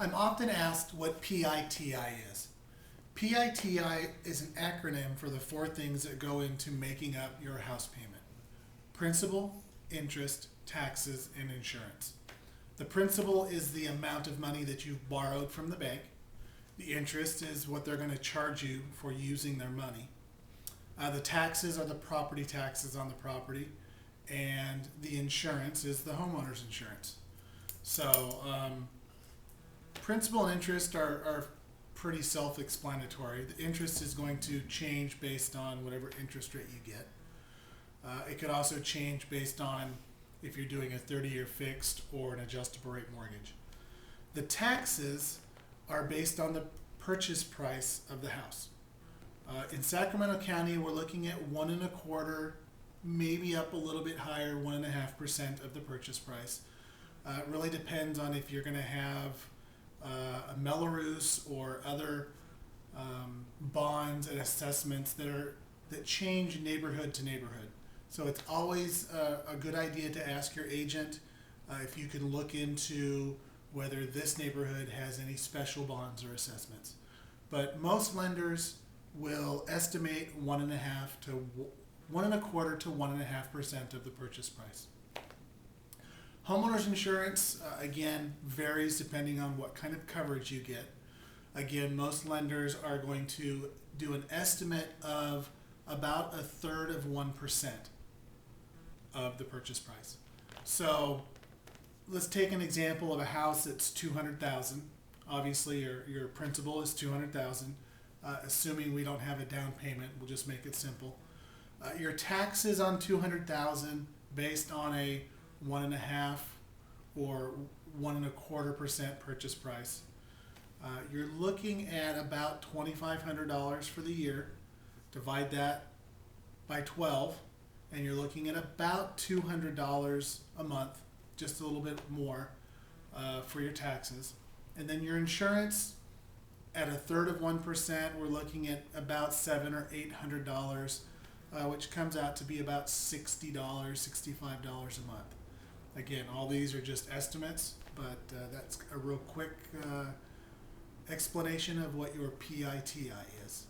I'm often asked what PITI is. PITI is an acronym for the four things that go into making up your house payment: principal, interest, taxes, and insurance. The principal is the amount of money that you've borrowed from the bank. The interest is what they're going to charge you for using their money. The taxes are the property taxes on the property, and the insurance is the homeowner's insurance. So, principal and interest are pretty self-explanatory. The interest is going to change based on whatever interest rate you get. It could also change based on if you're doing a 30-year fixed or an adjustable rate mortgage. The taxes are based on the purchase price of the house. In Sacramento County, we're looking at 1.25%, maybe up a little bit higher, 1.5% of the purchase price. It really depends on if you're going to have a Melrose or other bonds and assessments that change neighborhood to neighborhood. So it's always a good idea to ask your agent if you can look into whether this neighborhood has any special bonds or assessments. But most lenders will estimate 1.25% to 1.5% of the purchase price. Homeowners insurance, again, varies depending on what kind of coverage you get. Again, most lenders are going to do an estimate of about 1/3 of 1% of the purchase price. So let's take an example of a house that's $200,000. Obviously, your principal is $200,000. Assuming we don't have a down payment, we'll just make it simple. Your taxes on $200,000 based on a 1.5 or 1.25% purchase price. You're looking at about $2,500 for the year. Divide that by 12, and you're looking at about $200 a month, just a little bit more for your taxes. And then your insurance, at 1/3 of 1%, we're looking at about $700 or $800, which comes out to be about $60, $65 a month. Again, all these are just estimates, but that's a real quick explanation of what your PITI is.